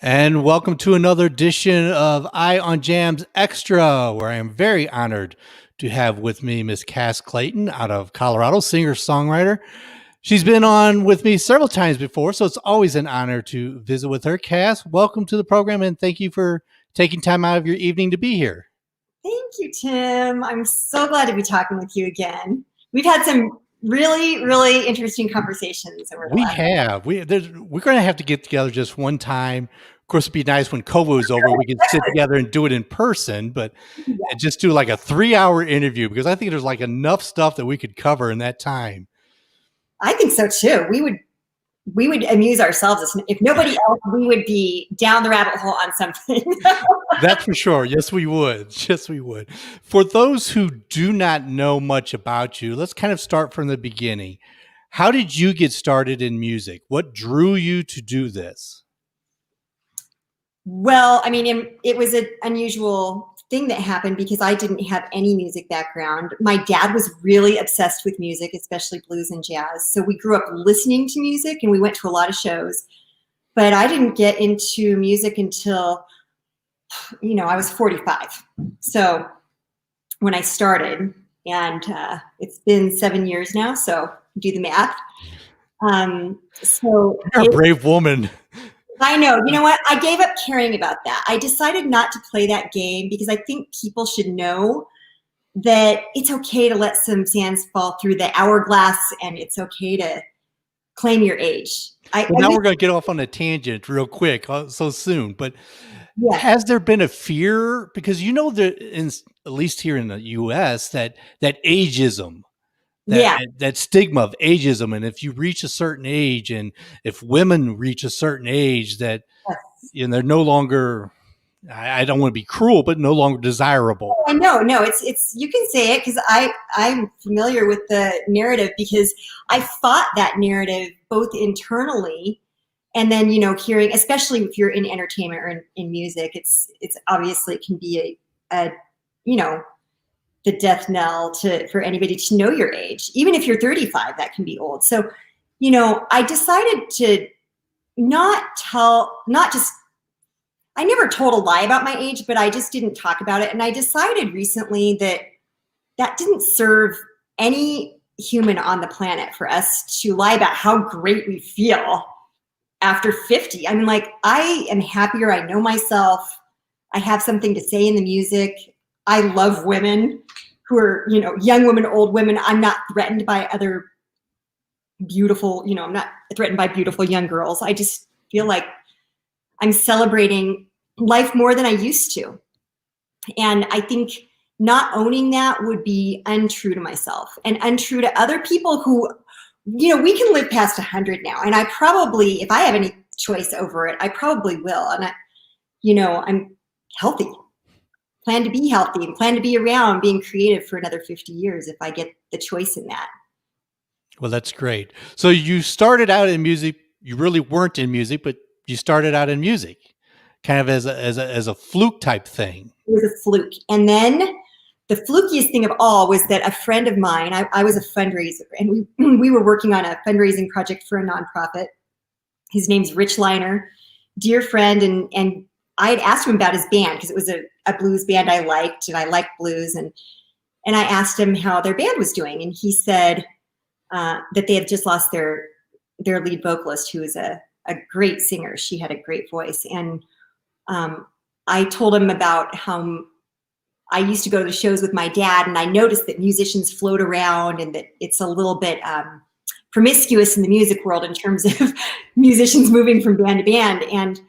And welcome to another edition of Eye on Jamz Extra, where I am very honored to have with me Miss Cass Clayton out of Colorado, singer-songwriter. She's been on with me several times before, so it's always an honor to visit with her. Cass, welcome to the program, and thank you for taking time out of your evening to be here. Thank you, Tim. I'm so glad to be talking with you again. We've had some really interesting conversations over the last have. We're going to have to get together just one time. Of course, it'd be nice when COVID is over, we can sit together and do it in person, but just do like a 3-hour interview, because I think there's like enough stuff that we could cover in that time. I think so too. We would amuse ourselves. If nobody else, we would be down the rabbit hole on something. That's for sure. Yes, we would. Yes, we would. For those who do not know much about you, let's kind of start from the beginning. How did you get started in music? What drew you to do this? Well, I mean, it was an unusual thing that happened because I didn't have any music background. My dad was really obsessed with music, especially blues and jazz. So we grew up listening to music and we went to a lot of shows. But I didn't get into music until, I was 45. So when I started, and it's been 7 years now, so do the math. You're a brave woman. I know. You know what? I gave up caring about that. I decided not to play that game because I think people should know that it's okay to let some sands fall through the hourglass, and it's okay to claim your age. Now we're going to get off on a tangent real quick so soon, but has there been a fear? Because at least here in the U.S., that ageism, that stigma of ageism, and if you reach a certain age, and if women reach a certain age, that they're no longer, I don't want to be cruel, but no longer desirable. No, it's you can say it because I'm familiar with the narrative because I fought that narrative both internally and then hearing, especially if you're in entertainment or in music, it's obviously it can be a the death knell for anybody to know your age. Even if you're 35, that can be old. So, I decided to I never told a lie about my age, but I just didn't talk about it. And I decided recently that didn't serve any human on the planet for us to lie about how great we feel after 50. I mean, I am happier. I know myself. I have something to say in the music. I love women who are, young women, old women. I'm not threatened by other beautiful, I'm not threatened by beautiful young girls. I just feel like I'm celebrating life more than I used to. And I think not owning that would be untrue to myself and untrue to other people who, we can live past 100 now. And I probably, if I have any choice over it, I probably will. And I'm healthy. Plan to be healthy and plan to be around being creative for another 50 years if I get the choice in that. Well, that's great. So you started out in music. You really weren't in music, but you started out in music kind of as a fluke type thing. It was a fluke. And then the flukiest thing of all was that a friend of mine, I was a fundraiser, and we were working on a fundraising project for a nonprofit. His name's Rich Liner, dear friend. And I had asked him about his band because it was a blues band I liked, and I liked blues. And I asked him how their band was doing. And he said that they had just lost their their lead vocalist, who is a great singer. She had a great voice. And I told him about how I used to go to the shows with my dad, and I noticed that musicians float around and that it's a little bit promiscuous in the music world in terms of musicians moving from band to band. And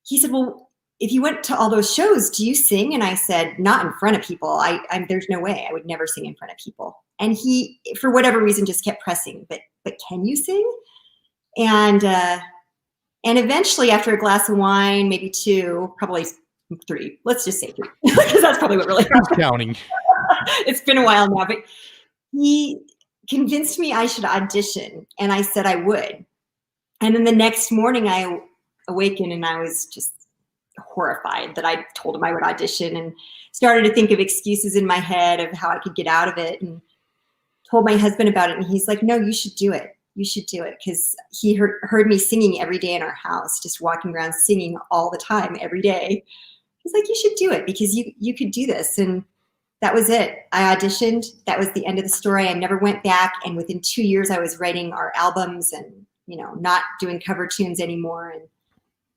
he said, well, if you went to all those shows, do you sing? And I said, not in front of people. There's no way. I would never sing in front of people. And he, for whatever reason, just kept pressing, but can you sing? And eventually, after a glass of wine, maybe 2, probably 3, let's just say 3, because that's probably what really happened. Counting. It's been a while now, but he convinced me I should audition, and I said I would. And then the next morning I awakened and I was just horrified that I told him I would audition, and started to think of excuses in my head of how I could get out of it, and told my husband about it. And he's like, no, you should do it. You should do it. Because he heard me singing every day in our house, just walking around singing all the time, every day. He's like, you should do it because you could do this. And that was it. I auditioned. That was the end of the story. I never went back. And within 2 years, I was writing our albums and, not doing cover tunes anymore. And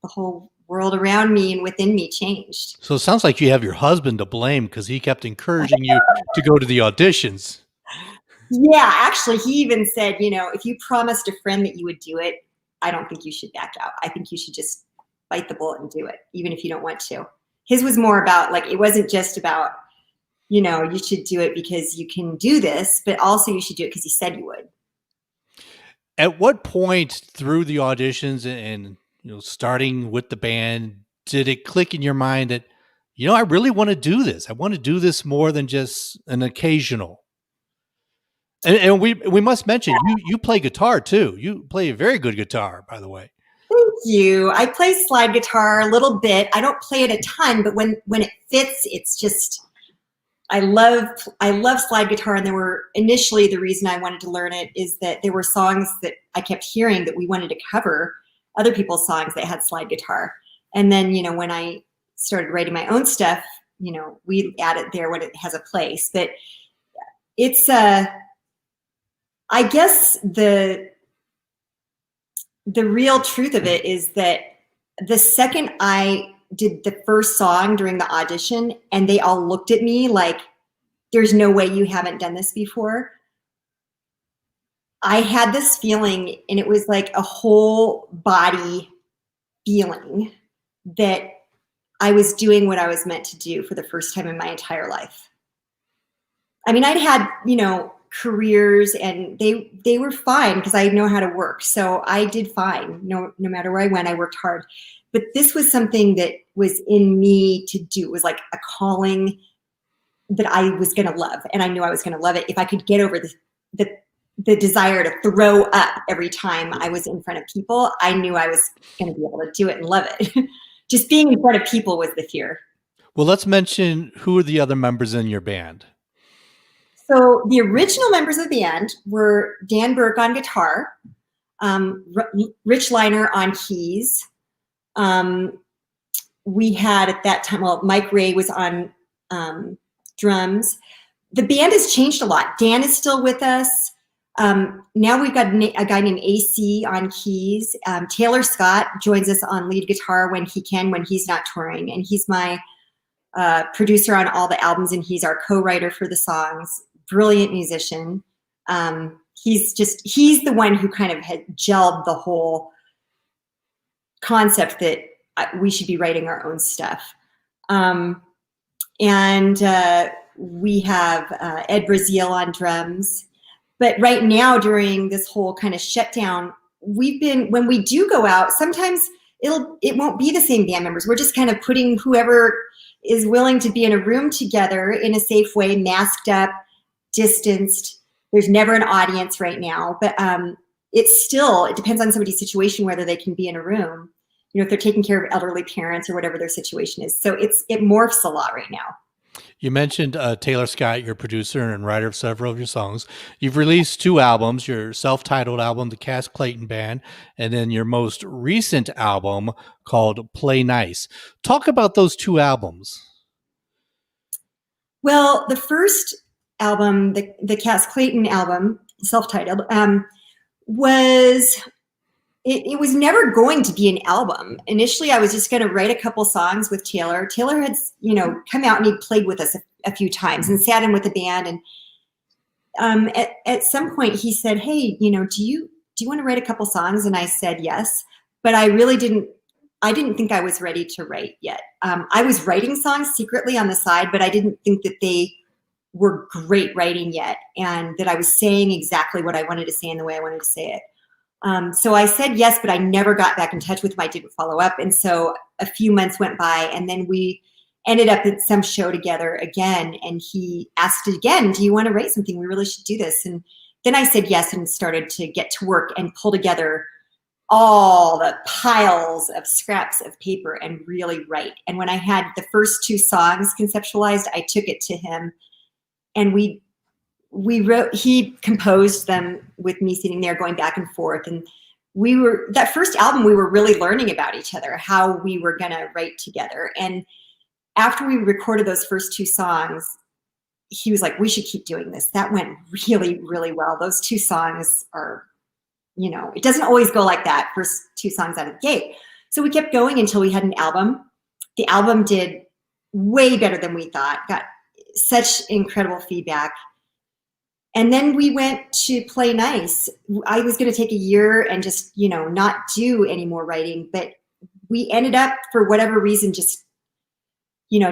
the whole world around me and within me changed. So it sounds like you have your husband to blame because he kept encouraging you to go to the auditions. Yeah, actually, he even said, if you promised a friend that you would do it, I don't think you should back out. I think you should just bite the bullet and do it, even if you don't want to. His was more about, it wasn't just about, you should do it because you can do this, but also you should do it because he said you would. At what point through the auditions and starting with the band, did it click in your mind that, I really want to do this. I want to do this more than just an occasional. And we must mention, you play guitar too. You play a very good guitar, by the way. Thank you. I play slide guitar a little bit. I don't play it a ton, but when it fits, it's just, I love slide guitar. And there were, initially, the reason I wanted to learn it is that there were songs that I kept hearing that we wanted to cover, other people's songs that had slide guitar. And then, when I started writing my own stuff, we add it there when it has a place. But it's I guess the real truth of it is that the second I did the first song during the audition and they all looked at me like, there's no way you haven't done this before, I had this feeling, and it was like a whole body feeling that I was doing what I was meant to do for the first time in my entire life. I mean, I'd had, careers, and they were fine because I know how to work. So I did fine. No matter where I went, I worked hard. But this was something that was in me to do. It was like a calling that I was going to love. And I knew I was going to love it if I could get over the desire to throw up every time I was in front of people. I knew I was going to be able to do it and love it. Just being in front of people was the fear. Well, let's mention who are the other members in your band. So the original members of the band were Dan Burke on guitar, Rich Liner on keys. We had at that time, Mike Ray was on drums. The band has changed a lot. Dan is still with us. Now we've got a guy named AC on keys. Taylor Scott joins us on lead guitar when he can, when he's not touring. And he's my producer on all the albums, and he's our co-writer for the songs. Brilliant musician. He's the one who kind of had gelled the whole concept that we should be writing our own stuff. And we have Ed Brazil on drums. But right now, during this whole kind of shutdown, when we do go out, sometimes it won't be the same band members. We're just kind of putting whoever is willing to be in a room together in a safe way, masked up, distanced. There's never an audience right now, but it depends on somebody's situation whether they can be in a room, if they're taking care of elderly parents or whatever their situation is. So it morphs a lot right now. You mentioned Taylor Scott, your producer and writer of several of your songs. You've released 2 albums, your self-titled album, The Cass Clayton Band, and then your most recent album called Play Nice. Talk about those 2 albums. Well, the first album, the Cass Clayton album, self-titled, was it was never going to be an album. Initially, I was just going to write a couple songs with Taylor. Taylor had, come out and he played with us a few times and sat in with the band. And at some point he said, hey, do you want to write a couple songs? And I said, yes, but I didn't think I was ready to write yet. I was writing songs secretly on the side, but I didn't think that they were great writing yet. And that I was saying exactly what I wanted to say in the way I wanted to say it. So I said yes, but I never got back in touch with him. I didn't follow up. And so a few months went by, and then we ended up at some show together again. And he asked again, do you want to write something? We really should do this. And then I said yes and started to get to work and pull together all the piles of scraps of paper and really write. And when I had the first 2 songs conceptualized, I took it to him, and we wrote, he composed them with me sitting there going back and forth. And that first album, we were really learning about each other, how we were going to write together. And after we recorded those first 2 songs, he was like, we should keep doing this. That went really, really well. Those 2 songs are, it doesn't always go like that, first 2 songs out of the gate. So we kept going until we had an album. The album did way better than we thought, got such incredible feedback. And then we went to play nice. I was going to take a year and just, not do any more writing, but we ended up, for whatever reason, just,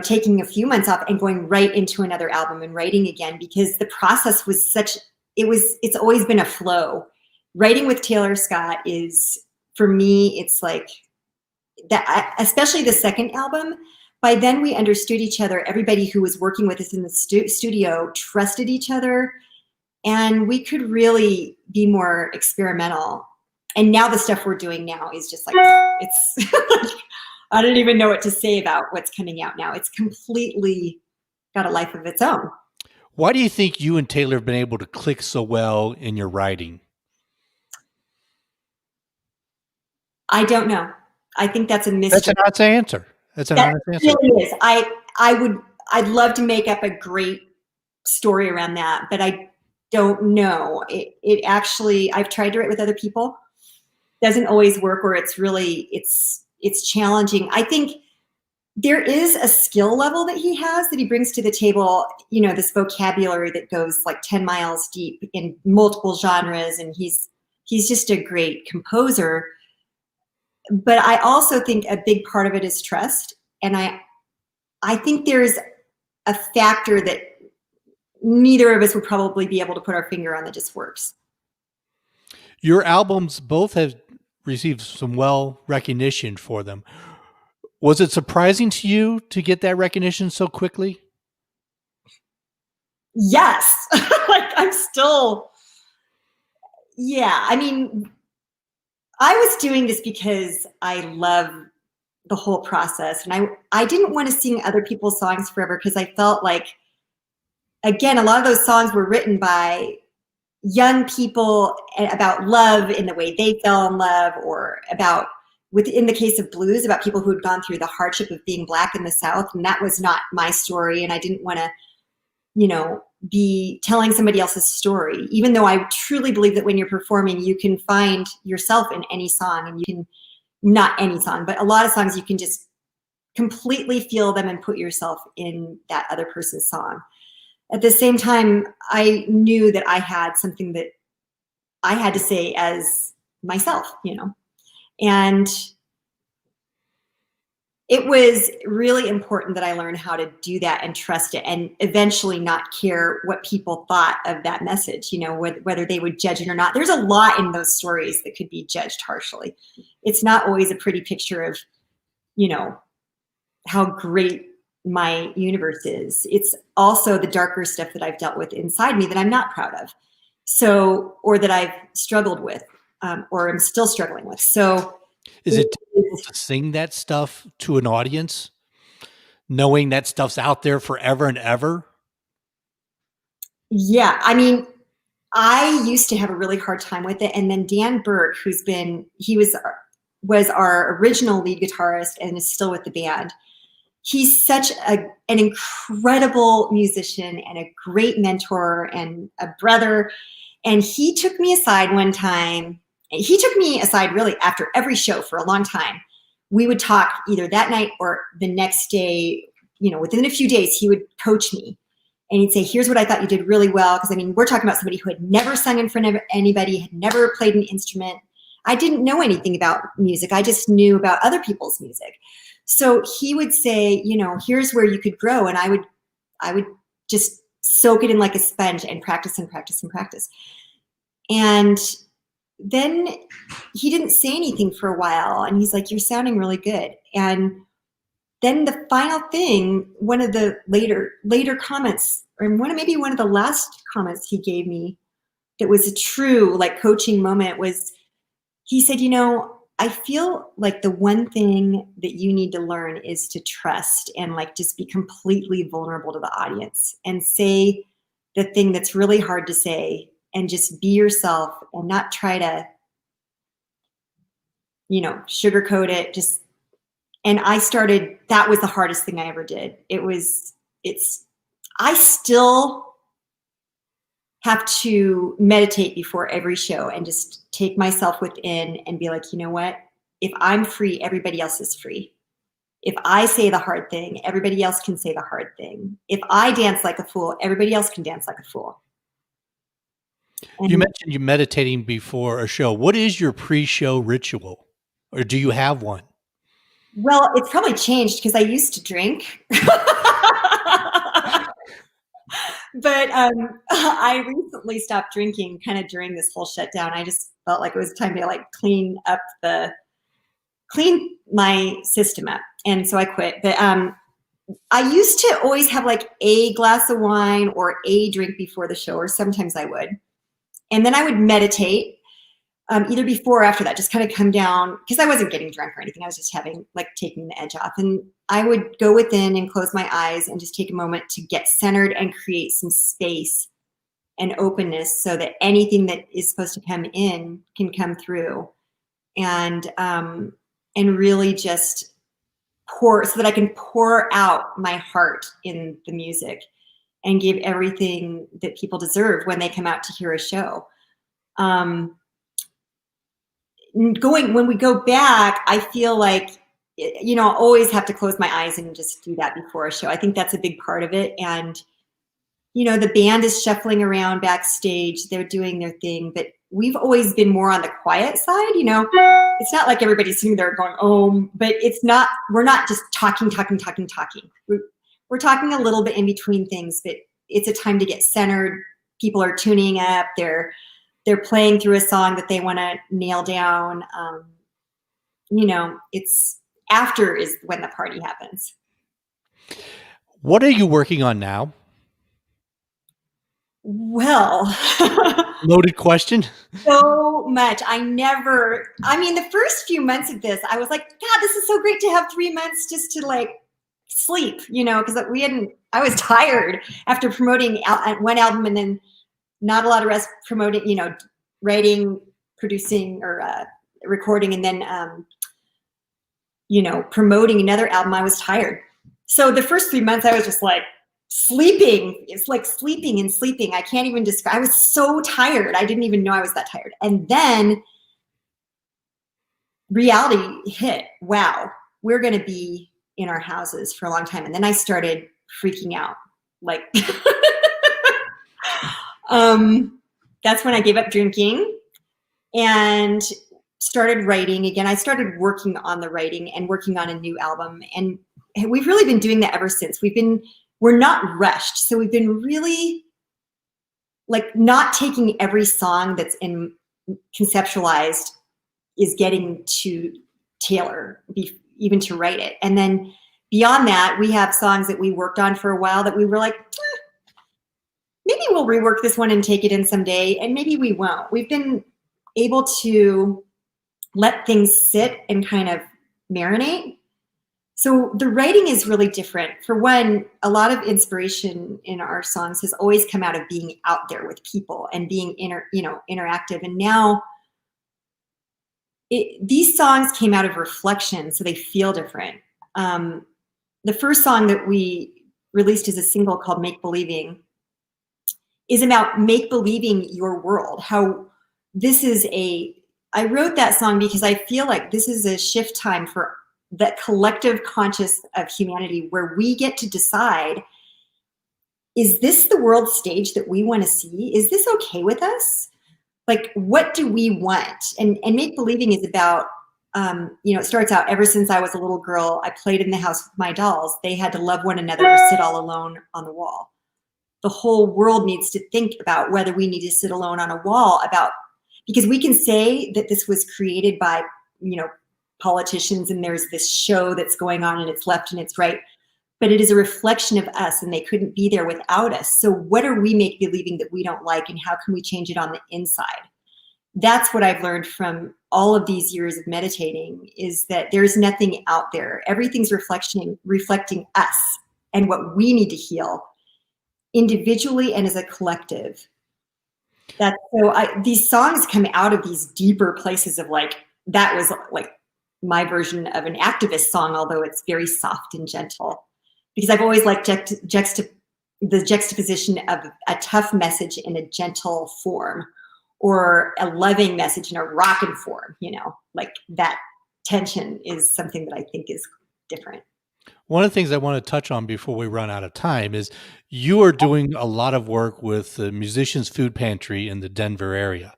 taking a few months off and going right into another album and writing again, because the process was it's always been a flow. Writing with Taylor Scott is, for me, it's like that, especially the second album. By then we understood each other. Everybody who was working with us in the studio trusted each other. And we could really be more experimental. And now the stuff we're doing now is just like, it's, I don't even know what to say about what's coming out now. It's completely got a life of its own. Why do you think you and Taylor have been able to click so well in your writing? I don't know. I think that's a mystery. That's an honest answer. That's an honest answer. It really is. I'd love to make up a great story around that, but I don't know. It actually, I've tried to write with other people. Doesn't always work, or it's really, it's challenging. I think there is a skill level that he has, that he brings to the table, this vocabulary that goes like 10 miles deep in multiple genres. And he's just a great composer. But I also think a big part of it is trust. And I think there's a factor that neither of us would probably be able to put our finger on that just works. Your albums both have received some recognition for them. Was it surprising to you to get that recognition so quickly? Yes. I'm still, yeah. I mean, I was doing this because I love the whole process. And I didn't want to sing other people's songs forever, because I felt like, again, a lot of those songs were written by young people about love in the way they fell in love, or about, in the case of blues, about people who had gone through the hardship of being Black in the South. And that was not my story. And I didn't want to, be telling somebody else's story, even though I truly believe that when you're performing, you can find yourself in any song, and you can, not any song, but a lot of songs, you can just completely feel them and put yourself in that other person's song. At the same time, I knew that I had something that I had to say as myself, and it was really important that I learned how to do that and trust it, and eventually not care what people thought of that message, whether they would judge it or not. There's a lot in those stories that could be judged harshly. It's not always a pretty picture of, how great my universe is. It's also the darker stuff that I've dealt with inside me that I'm not proud of. So, or that I've struggled with, or I'm still struggling with. So, is it difficult to sing that stuff to an audience, knowing that stuff's out there forever and ever? Yeah. I mean, I used to have a really hard time with it. And then Dan Burke, he was our original lead guitarist and is still with the band. He's such an incredible musician and a great mentor and a brother. And he took me aside one time And he took me aside really after every show for a long time. We would talk either that night or the next day, within a few days, he would coach me. And he'd say, here's what I thought you did really well. Because, we're talking about somebody who had never sung in front of anybody, had never played an instrument. I didn't know anything about music. I just knew about other people's music. So he would say, here's where you could grow. And I would just soak it in like a sponge and practice and practice and practice. And then he didn't say anything for a while. And he's like, you're sounding really good. And then the final thing, one of the later comments, or maybe one of the last comments he gave me that was a true like coaching moment was, he said, I feel like the one thing that you need to learn is to trust and like just be completely vulnerable to the audience and say the thing that's really hard to say and just be yourself and not try to, sugarcoat it. And that was the hardest thing I ever did. I still have to meditate before every show and just take myself within and be like, you know what? If I'm free, everybody else is free. If I say the hard thing, everybody else can say the hard thing. If I dance like a fool, everybody else can dance like a fool. And you mentioned you meditating before a show. What is your pre-show ritual? Or do you have one? Well, it's probably changed because I used to drink. But I recently stopped drinking kind of during this whole shutdown. I just felt like it was time to like clean my system up. And so I quit. But I used to always have like a glass of wine or a drink before the show, or sometimes I would. And then I would meditate either before or after that, just kind of come down, because I wasn't getting drunk or anything. I was just taking the edge off. And I would go within and close my eyes and just take a moment to get centered and create some space and openness so that anything that is supposed to come in can come through, and really just so that I can pour out my heart in the music and give everything that people deserve when they come out to hear a show. When we go back, I feel like, I always have to close my eyes and just do that before a show. I think that's a big part of it. And, the band is shuffling around backstage. They're doing their thing, but we've always been more on the quiet side. It's not like everybody's sitting there going, oh, but we're not just talking. We're talking a little bit in between things, but it's a time to get centered. People are tuning up. They're playing through a song that they want to nail down. It's after is when the party happens. What are you working on now? Well, loaded question. So much. The first few months of this, I was like, God, this is so great to have 3 months just to like sleep, because I was tired after promoting one album and then not a lot of rest promoting, writing, producing, or recording, and then, promoting another album. I was tired. So the first 3 months I was just like sleeping. It's like sleeping and sleeping. I can't even describe. I was so tired. I didn't even know I was that tired. And then reality hit. Wow, we're going to be in our houses for a long time. And then I started freaking out. Like, that's when I gave up drinking and started writing again. I started working on the writing and working on a new album. And we've really been doing that ever since. We're not rushed. So we've been really like not taking every song that's conceptualized is getting to tailor, even to write it. And then beyond that, we have songs that we worked on for a while that we were like, maybe we'll rework this one and take it in someday, and maybe we won't. We've been able to let things sit and kind of marinate. So the writing is really different. For one, a lot of inspiration in our songs has always come out of being out there with people and being interactive. And now these songs came out of reflection, so they feel different. The first song that we released as a single called Make Believing is about make-believing your world, how this is a I wrote that song because I feel like this is a shift time for that collective conscious of humanity where we get to decide, is this the world stage that we want to see? Is this okay with us? Like, what do we want? And make believing is about, it starts out, ever since I was a little girl, I played in the house with my dolls. They had to love one another or sit all alone on the wall. The whole world needs to think about whether we need to sit alone on a wall because we can say that this was created by, politicians, and there's this show that's going on and it's left and it's right, but it is a reflection of us and they couldn't be there without us. So what are we make believing that we don't like, and how can we change it on the inside? That's what I've learned from all of these years of meditating, is that there's nothing out there. Everything's reflecting us and what we need to heal individually and as a collective. These songs come out of these deeper places of that was my version of an activist song, although it's very soft and gentle, because I've always liked the juxtaposition of a tough message in a gentle form, or a loving message in a rockin' form. That tension is something that I think is different. One of the things I want to touch on before we run out of time is you are doing a lot of work with the Musician Food Pantry in the Denver area.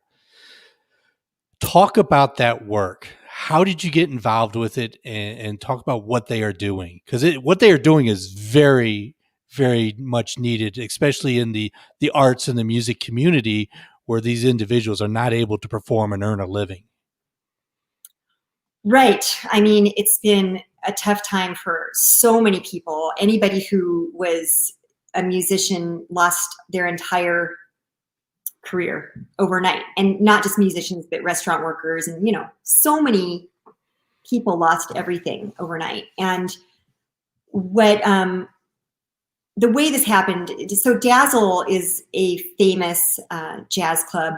Talk about that work. How did you get involved with it, and talk about what they are doing? Because what they are doing is very, very much needed, especially in the arts and the music community, where these individuals are not able to perform and earn a living. Right. I mean, it's been a tough time for so many people. Anybody who was a musician lost their entire career overnight, and not just musicians, but restaurant workers, and so many people lost everything overnight. And what the way this happened, so Dazzle is a famous jazz club,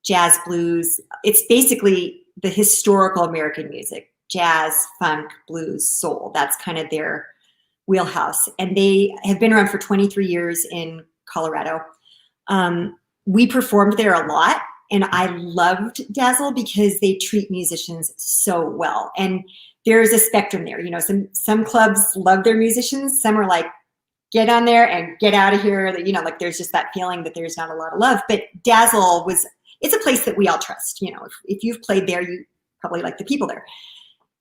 jazz blues. It's basically the historical American music, jazz, funk, blues, soul. That's kind of their wheelhouse. And they have been around for 23 years in Colorado. We performed there a lot, and I loved Dazzle because they treat musicians so well. And there's a spectrum there. Some clubs love their musicians. Some are like, get on there and get out of here. There's just that feeling that there's not a lot of love. But Dazzle it's a place that we all trust. If you've played there, you probably like the people there.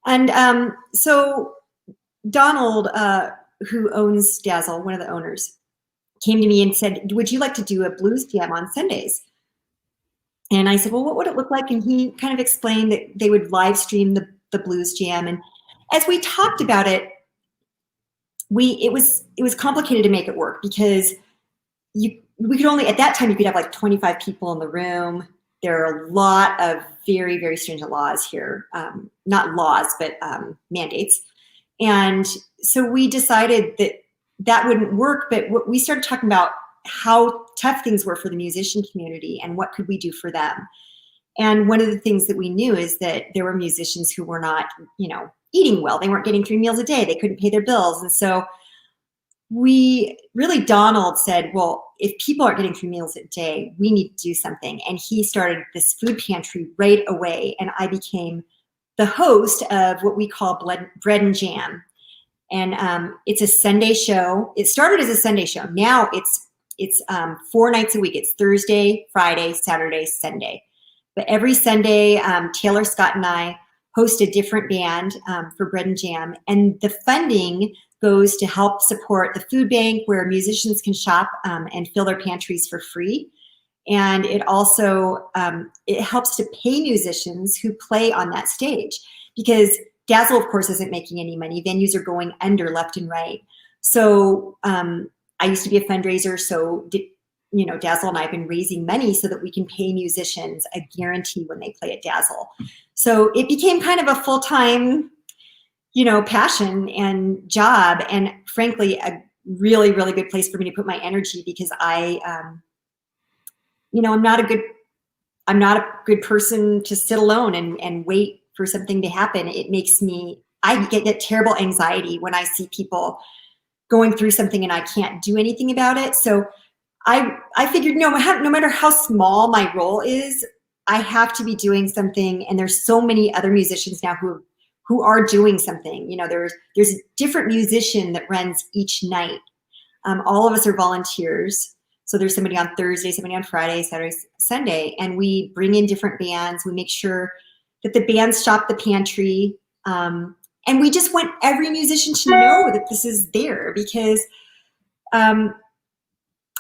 And so Donald, who owns Dazzle, one of the owners, came to me and said, would you like to do a blues jam on Sundays? And I said, well, what would it look like? And he kind of explained that they would live stream the blues jam. And as we talked about it, it was complicated to make it work, because we could only, at that time, you could have 25 people in the room. There are a lot of very, very stringent laws here. Not laws, but mandates. And so we decided that wouldn't work, but we started talking about how tough things were for the musician community and what could we do for them. And one of the things that we knew is that there were musicians who were not, eating well. They weren't getting 3 meals a day. They couldn't pay their bills. And so Donald said, well, if people aren't getting 3 meals a day, we need to do something. And he started this food pantry right away. And I became the host of what we call Bread and Jam. And it's a Sunday show. It started as a Sunday show. Now it's 4 nights a week. It's Thursday, Friday, Saturday, Sunday. But every Sunday, Taylor Scott and I host a different band for Bread and Jam. And the funding goes to help support the food bank, where musicians can shop and fill their pantries for free. And it also, it helps to pay musicians who play on that stage, because Dazzle, of course, isn't making any money. Venues are going under left and right. So I used to be a fundraiser. So, Dazzle and I have been raising money so that we can pay musicians a guarantee when they play at Dazzle. So it became kind of a full-time, passion and job. And frankly, a really, really good place for me to put my energy, because I'm not a good person to sit alone and wait for something to happen. It makes I get terrible anxiety when I see people going through something and I can't do anything about it. So I figured, no matter how small my role is, I have to be doing something. And there's so many other musicians now who are doing something. There's a different musician that runs each night. All of us are volunteers. So there's somebody on Thursday, somebody on Friday, Saturday, Sunday, and we bring in different bands. We make sure that the bands shop the pantry. And we just want every musician to know that this is there, because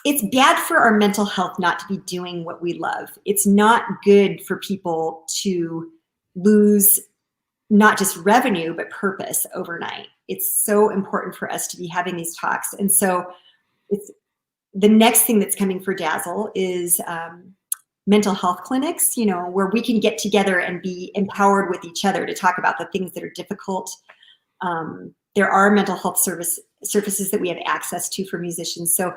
it's bad for our mental health not to be doing what we love. It's not good for people to lose not just revenue, but purpose overnight. It's so important for us to be having these talks. And so it's the next thing that's coming for Dazzle is mental health clinics, where we can get together and be empowered with each other to talk about the things that are difficult. There are mental health services that we have access to for musicians. So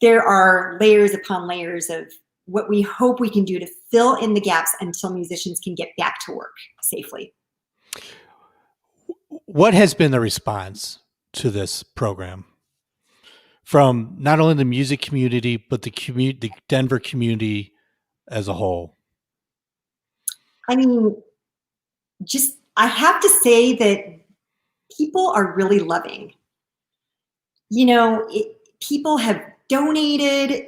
there are layers upon layers of what we hope we can do to fill in the gaps until musicians can get back to work safely. What has been the response to this program from not only the music community, but the Denver community as a whole? I mean, I have to say that people are really loving. People have donated.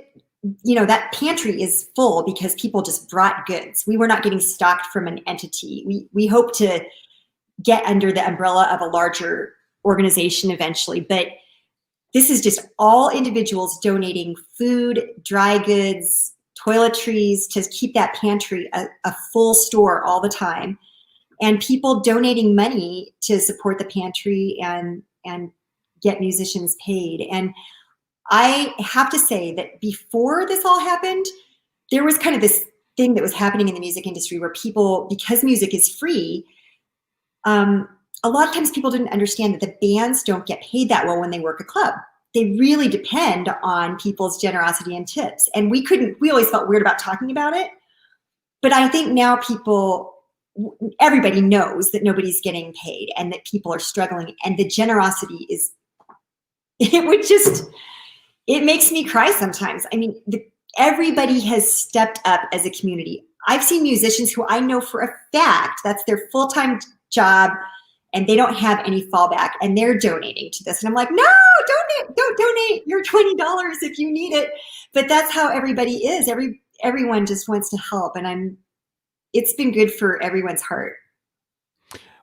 That pantry is full because people just brought goods. We were not getting stocked from an entity. We hope to get under the umbrella of a larger organization eventually, but this is just all individuals donating food, dry goods, toiletries to keep that pantry a full store all the time, and people donating money to support the pantry and get musicians paid. And I have to say that before this all happened, there was kind of this thing that was happening in the music industry where people, because music is free, a lot of times people didn't understand that the bands don't get paid that well when they work a club. They really depend on people's generosity and tips. And we always felt weird about talking about it. But I think now everybody knows that nobody's getting paid and that people are struggling. And the generosity it makes me cry sometimes. I mean, everybody has stepped up as a community. I've seen musicians who I know for a fact that's their full-time job and they don't have any fallback and they're donating to this. And I'm like, no, don't donate your $20 if you need it. But that's how everybody is. Everyone just wants to help. And it's been good for everyone's heart.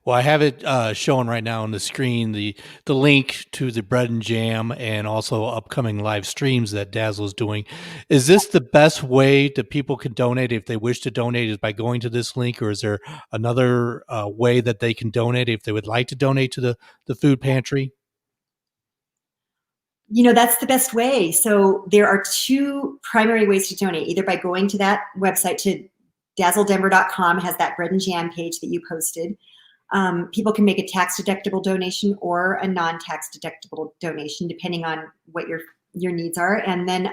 Well, I have it showing right now on the screen, the link to the Bread and Jam and also upcoming live streams that Dazzle's doing. Is this the best way that people can donate if they wish to donate, is by going to this link, or is there another way that they can donate if they would like to donate to the food pantry? That's the best way. So there are two primary ways to donate, either by going to that website, to dazzledenver.com, has that Bread and Jam page that you posted. People can make a tax-deductible donation or a non-tax-deductible donation, depending on what your needs are. And then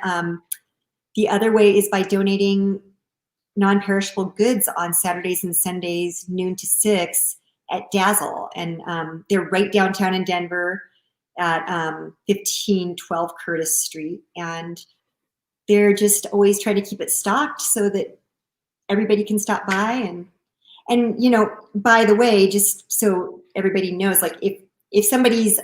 the other way is by donating non-perishable goods on Saturdays and Sundays, noon to 6 at Dazzle. And they're right downtown in Denver at 1512 Curtis Street. And they're just always trying to keep it stocked so that everybody can stop by. And by the way, just so everybody knows, like if somebody's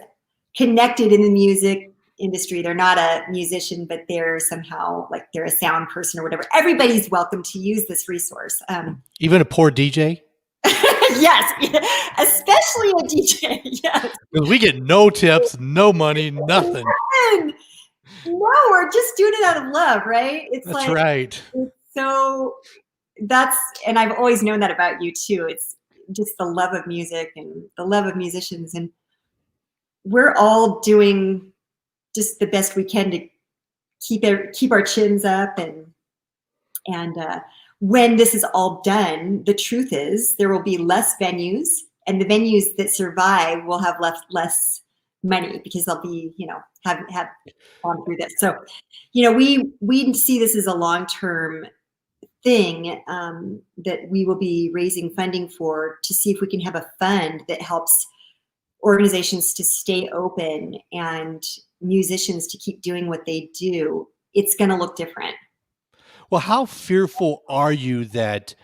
connected in the music industry, they're not a musician, but they're somehow like they're a sound person or whatever, everybody's welcome to use this resource. Even a poor DJ? Yes, especially a DJ. Yes. Because we get no tips, no money, nothing. No, we're just doing it out of love, right? That's right. And I've always known that about you too. It's just the love of music and the love of musicians. And we're all doing just the best we can to keep our chins up. And when this is all done, the truth is there will be less venues, and the venues that survive will have less money because they'll be, have gone through this. So, we see this as a long-term thing that we will be raising funding for, to see if we can have a fund that helps organizations to stay open and musicians to keep doing what they do. It's going to look different. Well, how fearful are you that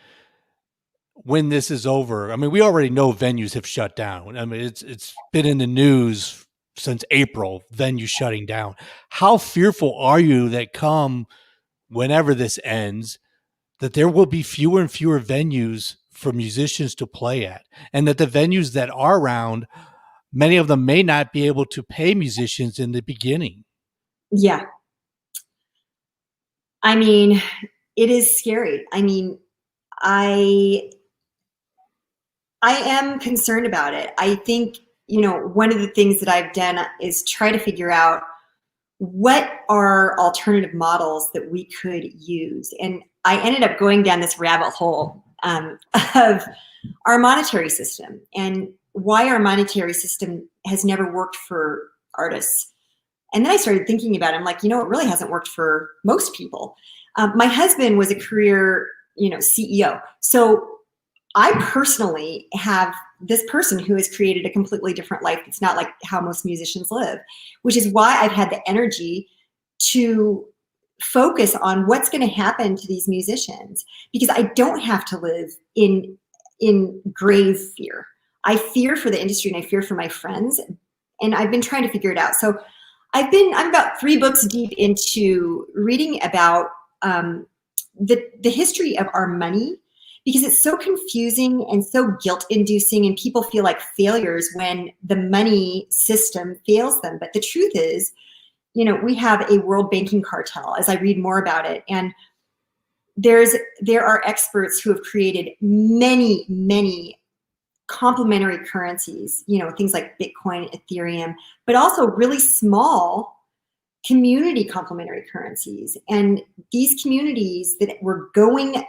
when this is over? I mean, we already know venues have shut down. I mean, it's been in the news since April, venues shutting down. How fearful are you that come whenever this ends, that there will be fewer and fewer venues for musicians to play at, and that the venues that are around, many of them may not be able to pay musicians in the beginning? Yeah. I mean, it is scary. I mean, I am concerned about it. I think, one of the things that I've done is try to figure out what are alternative models that we could use. And I ended up going down this rabbit hole of our monetary system and why our monetary system has never worked for artists. And then I started thinking about it. I'm like, it really hasn't worked for most people. My husband was a career, CEO. So I personally have this person who has created a completely different life. It's not like how most musicians live, which is why I've had the energy to focus on what's going to happen to these musicians, because I don't have to live in grave fear. I fear for the industry and I fear for my friends, and I've been trying to figure it out. So I'm about 3 books deep into reading about the history of our money, because it's so confusing and so guilt-inducing, and people feel like failures when the money system fails them. But the truth is, we have a world banking cartel, as I read more about it. And there are experts who have created many, many complementary currencies, things like Bitcoin, Ethereum, but also really small community complementary currencies. And these communities that were going,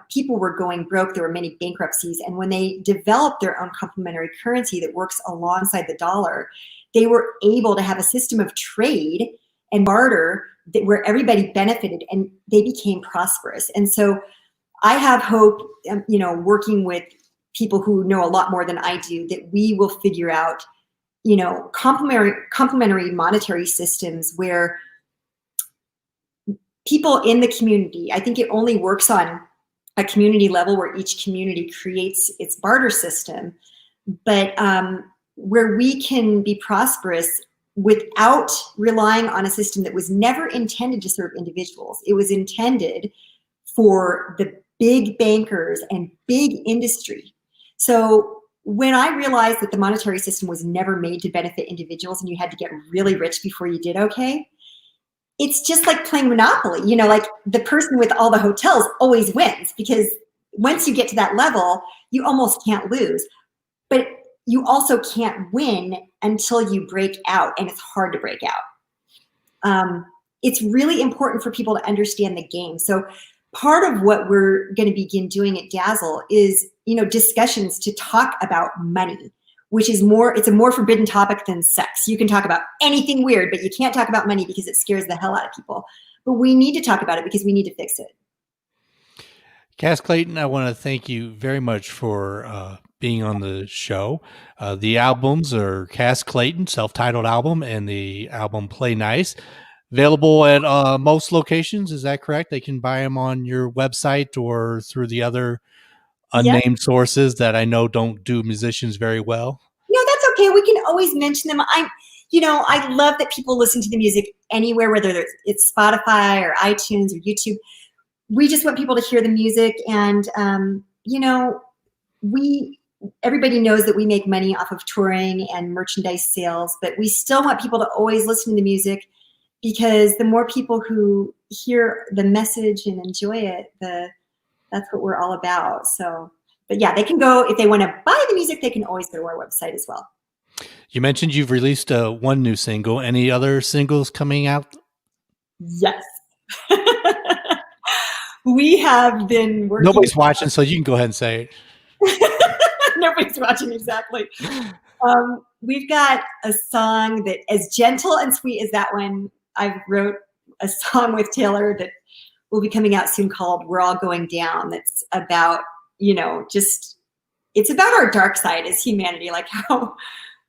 people were going broke. There were many bankruptcies. And when they developed their own complementary currency that works alongside the dollar, they were able to have a system of trade and barter where everybody benefited and they became prosperous. And so I have hope, working with people who know a lot more than I do, that we will figure out complementary monetary systems where people in the community, I think it only works on a community level where each community creates its barter system, but where we can be prosperous without relying on a system that was never intended to serve individuals. It was intended for the big bankers and big industry. So when I realized that the monetary system was never made to benefit individuals and you had to get really rich before you did okay, it's just like playing Monopoly. Like the person with all the hotels always wins, because once you get to that level, you almost can't lose. But you also can't win until you break out, and it's hard to break out. It's really important for people to understand the game. So part of what we're going to begin doing at Dazzle is, discussions to talk about money, which is it's a more forbidden topic than sex. You can talk about anything weird, but you can't talk about money because it scares the hell out of people. But we need to talk about it because we need to fix it. Cass Clayton, I want to thank you very much for being on the show. The albums are Cass Clayton, self-titled album, and the album Play Nice. Available at most locations, is that correct? They can buy them on your website or through the other unnamed sources that I know don't do musicians very well? No, that's okay. We can always mention them. I love that people listen to the music anywhere, whether it's Spotify or iTunes or YouTube. We just want people to hear the music, and everybody knows that we make money off of touring and merchandise sales, but we still want people to always listen to the music, because the more people who hear the message and enjoy it, that's what we're all about. So, but yeah, they can go, if they want to buy the music, they can always go to our website as well. You mentioned you've released one new single. Any other singles coming out? Yes. We have been working. Nobody's watching, so you can go ahead and say it. Nobody's watching, exactly. We've got a song that, as gentle and sweet as that one, I wrote a song with Taylor that will be coming out soon called We're All Going Down. That's about, it's about our dark side as humanity, like how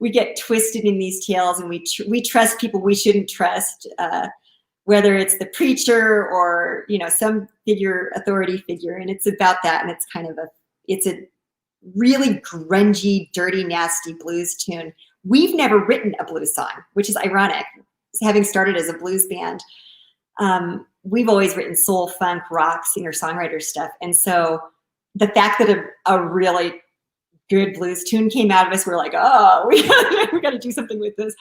we get twisted in these tales and we trust people we shouldn't trust, whether it's the preacher or, some authority figure. And it's about that. And it's kind of it's a really grungy, dirty, nasty blues tune. We've never written a blues song, which is ironic, having started as a blues band. We've always written soul, funk, rock, singer-songwriter stuff. And so the fact that a really good blues tune came out of us, we're like, oh, we got to do something with this.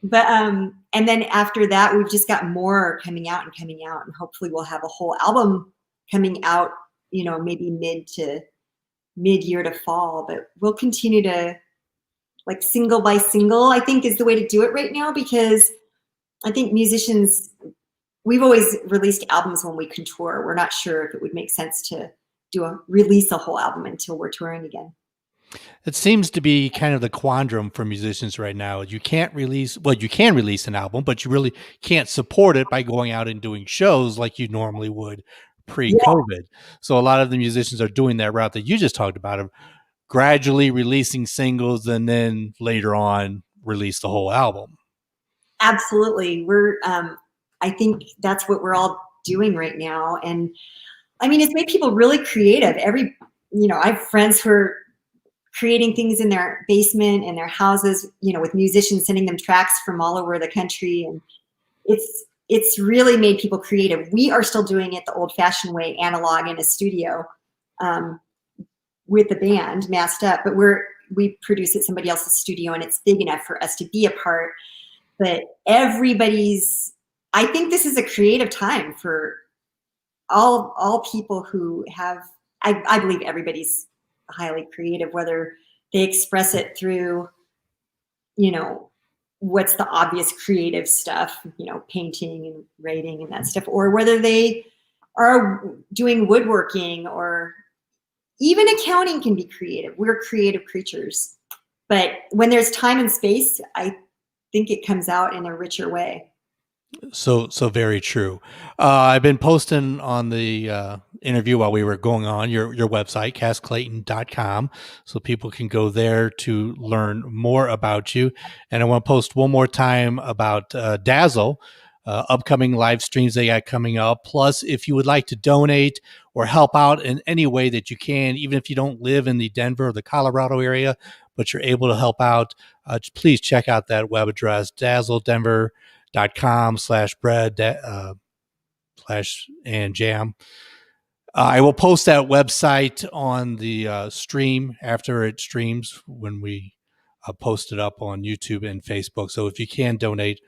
But and then after that, we've just got more coming out, and hopefully we'll have a whole album coming out, maybe mid-year to fall. But we'll continue to, like, single by single, I think, is the way to do it right now, because I think musicians, we've always released albums when we can tour. We're not sure if it would make sense to release a whole album until we're touring again. It seems to be kind of the quandrum for musicians right now. You can release an album, but you really can't support it by going out and doing shows like you normally would pre-COVID. Yeah. So a lot of the musicians are doing that route that you just talked about, of gradually releasing singles and then later on release the whole album. Absolutely. I think that's what we're all doing right now. And I mean, it's made people really creative. I have friends who are creating things in their basement, in their houses, with musicians sending them tracks from all over the country. And it's really made people creative. We are still doing it the old-fashioned way, analog in a studio, with the band masked up, but we produce at somebody else's studio, and it's big enough for us to be a part. But I think this is a creative time for all people who have, I believe everybody's highly creative, whether they express it through, what's the obvious creative stuff, painting and writing and that stuff, or whether they are doing woodworking, or even accounting can be creative. We're creative creatures. But when there's time and space, I think it comes out in a richer way. So very true. I've been posting on the interview while we were going on your website, CassClayton.com, so people can go there to learn more about you. And I want to post one more time about Dazzle, upcoming live streams they got coming up. Plus, if you would like to donate or help out in any way that you can, even if you don't live in the Denver or the Colorado area, but you're able to help out, please check out that web address, dazzledenver.com/bread /and jam. I will post that website on the stream after it streams, when we post it up on YouTube and Facebook. So if you can donate,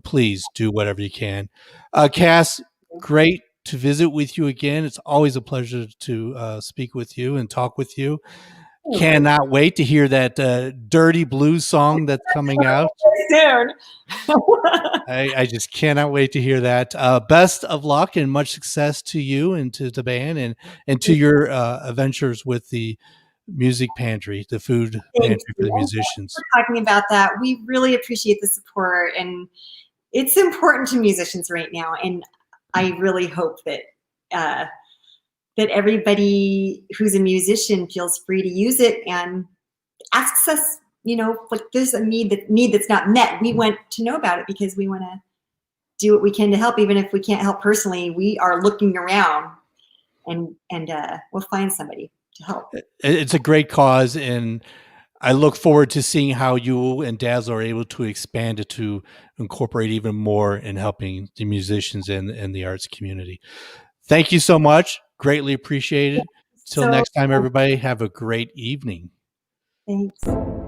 please do whatever you can. Cass, great to visit with you again. It's always a pleasure to speak with you and talk with you. Cannot wait to hear that dirty blues song that's coming out soon. I just cannot wait to hear that. Best of luck and much success to you and to the band and to your adventures with the Music Pantry, the food pantry for the musicians. We're talking about that. We really appreciate the support, and it's important to musicians right now. And I really hope that that everybody who's a musician feels free to use it and asks us, like, there's a need that's not met. We want to know about it because we want to do what we can to help. Even if we can't help personally, we are looking around and we'll find somebody to help. It's a great cause, and I look forward to seeing how you and Dazzle are able to expand it to incorporate even more in helping the musicians and the arts community. Thank you so much. Greatly appreciated. Till next time, everybody, have a great evening. Thanks.